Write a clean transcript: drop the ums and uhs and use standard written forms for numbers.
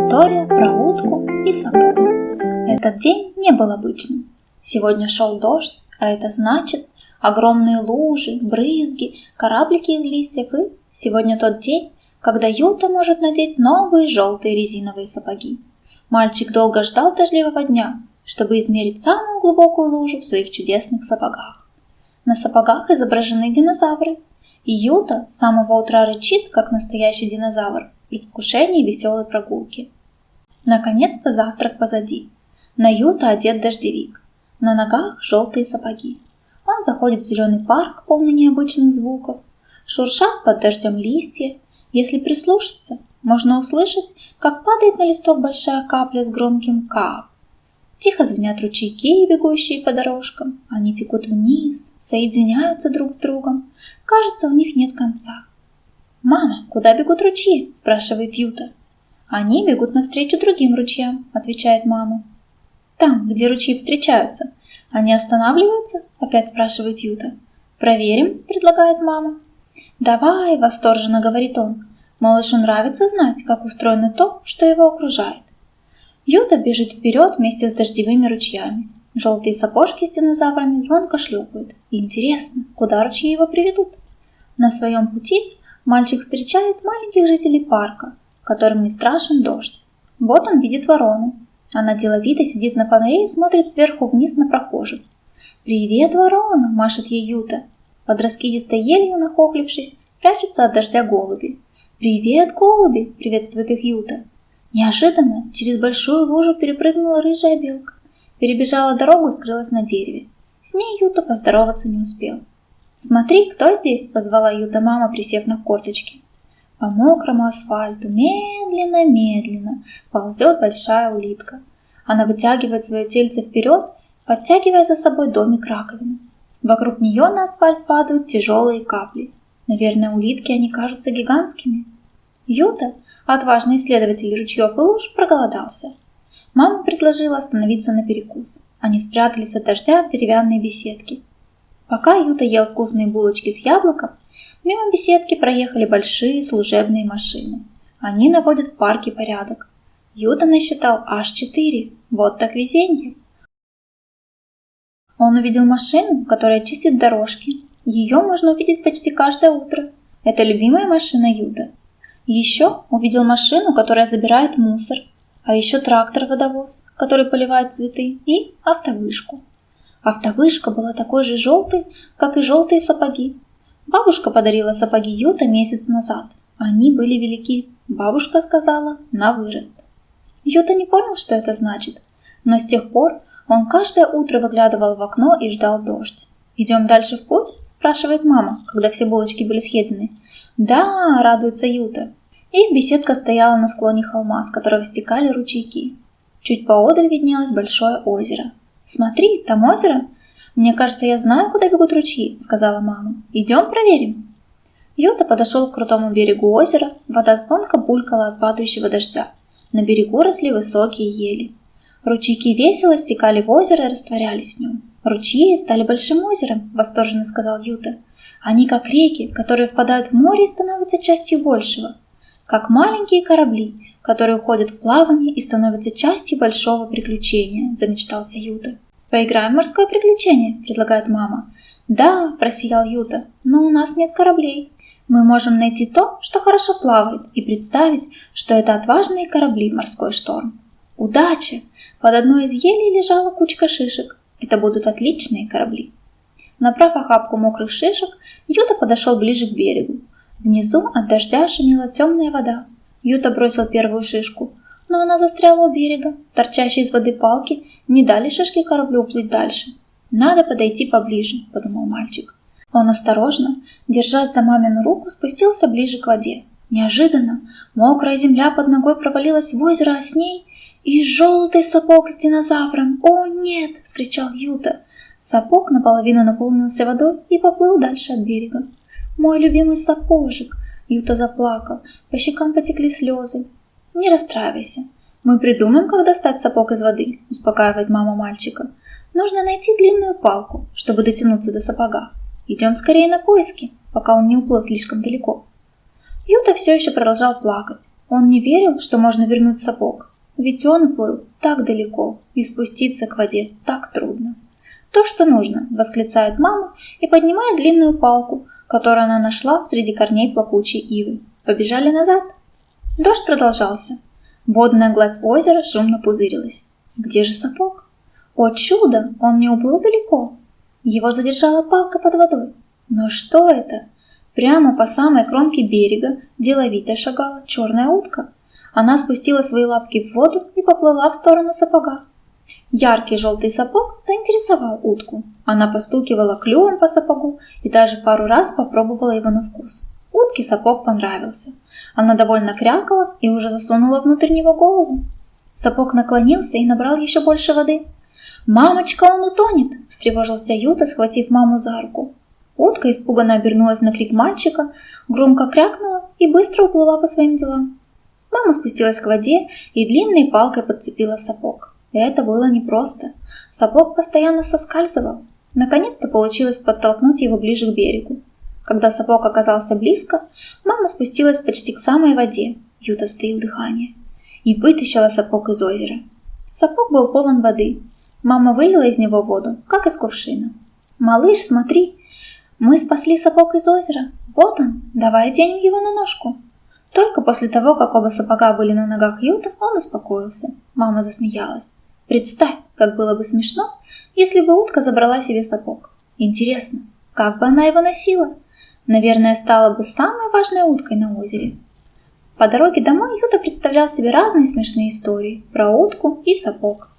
История про утку и сапог. Этот день не был обычным. Сегодня шел дождь, а это значит огромные лужи, брызги, кораблики из листьев, и сегодня тот день, когда Юта может надеть новые желтые резиновые сапоги. Мальчик долго ждал дождливого дня, чтобы измерить самую глубокую лужу в своих чудесных сапогах. На сапогах изображены динозавры, и Юта с самого утра рычит, как настоящий динозавр, в предвкушении веселой прогулки. Наконец-то завтрак позади. На Юта одет дождевик, на ногах желтые сапоги. Он заходит в зеленый парк, полный необычных звуков. Шуршат под дождем листья. Если прислушаться, можно услышать, как падает на листок большая капля с громким «кап». Тихо звенят ручейки, бегущие по дорожкам. Они текут вниз, соединяются друг с другом. Кажется, у них нет конца. «Мама, куда бегут ручьи?» – спрашивает Юта. «Они бегут навстречу другим ручьям», – отвечает мама. «Там, где ручьи встречаются, они останавливаются?» – опять спрашивает Юта. «Проверим», – предлагает мама. «Давай», – восторженно говорит он. Малышу нравится знать, как устроено то, что его окружает. Юта бежит вперед вместе с дождевыми ручьями. Желтые сапожки с динозаврами звонко шлепают. И интересно, куда ручьи его приведут? На своем пути мальчик встречает маленьких жителей парка, которым не страшен дождь. Вот он видит ворону. Она деловито сидит на фонаре и смотрит сверху вниз на прохожих. «Привет, ворона!» – машет ей Юта. Под раскидистой елью, нахохлившись, прячутся от дождя голуби. «Привет, голуби!» – приветствует их Юта. Неожиданно через большую лужу перепрыгнула рыжая белка. Перебежала дорогу и скрылась на дереве. С ней Юта поздороваться не успел. «Смотри, кто здесь?» – позвала Юта мама, присев на корточки. По мокрому асфальту медленно-медленно ползет большая улитка. Она вытягивает свое тельце вперед, подтягивая за собой домик-раковину. Вокруг нее на асфальт падают тяжелые капли. Наверное, улитки они кажутся гигантскими. Юта, отважный исследователь ручьев и луж, проголодался. Мама предложила остановиться на перекус. Они спрятались от дождя в деревянной беседке. Пока Юта ел вкусные булочки с яблоком, мимо беседки проехали большие служебные машины. Они наводят в парке порядок. Юта насчитал аж 4. Вот так везенье. Он увидел машину, которая чистит дорожки. Ее можно увидеть почти каждое утро. Это любимая машина Юты. Еще увидел машину, которая забирает мусор. А еще трактор-водовоз, который поливает цветы, и автовышку. Автовышка была такой же желтой, как и желтые сапоги. Бабушка подарила сапоги Юта месяц назад. Они были велики. Бабушка сказала «на вырост». Юта не понял, что это значит, но с тех пор он каждое утро выглядывал в окно и ждал дождь. «Идем дальше в путь?» – спрашивает мама, когда все булочки были съедены. «Да!» – радуется Юта. Их беседка стояла на склоне холма, с которого стекали ручейки. Чуть поодаль виднелось большое озеро. «Смотри, там озеро!» «Мне кажется, я знаю, куда бегут ручьи», – сказала мама. «Идем проверим». Юта подошел к крутому берегу озера, вода звонко булькала от падающего дождя. На берегу росли высокие ели. Ручейки весело стекали в озеро и растворялись в нем. «Ручьи стали большим озером», – восторженно сказал Юта. «Они как реки, которые впадают в море и становятся частью большего. Как маленькие корабли, которые уходят в плавание и становятся частью большого приключения», – замечтался Юта. «Поиграем в морское приключение», – предлагает мама. «Да», – просиял Юта, – «но у нас нет кораблей. Мы можем найти то, что хорошо плавает, и представить, что это отважные корабли в морской шторм. Удача! Под одной из елей лежала кучка шишек. Это будут отличные корабли». Набрав охапку мокрых шишек, Юта подошел ближе к берегу. Внизу от дождя шумела темная вода. Юта бросил первую шишку, но она застряла у берега. Торчащие из воды палки не дали шишке кораблю уплыть дальше. «Надо подойти поближе», – подумал мальчик. Он осторожно, держась за мамину руку, спустился ближе к воде. Неожиданно мокрая земля под ногой провалилась в озеро, а с ней и желтый сапог с динозавром. «О, нет!» – вскричал Юта. Сапог наполовину наполнился водой и поплыл дальше от берега. «Мой любимый сапожик!» – Юта заплакал, по щекам потекли слезы. «Не расстраивайся. Мы придумаем, как достать сапог из воды», – успокаивает мама мальчика. «Нужно найти длинную палку, чтобы дотянуться до сапога. Идем скорее на поиски, пока он не уплыл слишком далеко». Юта все еще продолжал плакать. Он не верил, что можно вернуть сапог, ведь он плыл так далеко, и спуститься к воде так трудно. «То, что нужно», — восклицает мама и поднимает длинную палку, которую она нашла среди корней плакучей ивы. Побежали назад. Дождь продолжался. Водная гладь озера шумно пузырилась. Где же сапог? О чудо, он не уплыл далеко. Его задержала палка под водой. Но что это? Прямо по самой кромке берега деловито шагала черная утка. Она спустила свои лапки в воду и поплыла в сторону сапога. Яркий желтый сапог заинтересовал утку. Она постукивала клювом по сапогу и даже пару раз попробовала его на вкус. Утке сапог понравился. Она довольно крякала и уже засунула внутрь него голову. Сапог наклонился и набрал еще больше воды. «Мамочка, он утонет!» – встревожился Юта, схватив маму за руку. Утка испуганно обернулась на крик мальчика, громко крякнула и быстро уплыла по своим делам. Мама спустилась к воде и длинной палкой подцепила сапог. Это было непросто. Сапог постоянно соскальзывал. Наконец-то получилось подтолкнуть его ближе к берегу. Когда сапог оказался близко, мама спустилась почти к самой воде, Юта затаил дыхание, и вытащила сапог из озера. Сапог был полон воды. Мама вылила из него воду, как из кувшина. «Малыш, смотри, мы спасли сапог из озера. Вот он, давай оденем его на ножку». Только после того, как оба сапога были на ногах Юта, он успокоился. Мама засмеялась. Представь, как было бы смешно, если бы утка забрала себе сапог. Интересно, как бы она его носила? Наверное, стала бы самой важной уткой на озере. По дороге домой Юта представлял себе разные смешные истории про утку и сапог.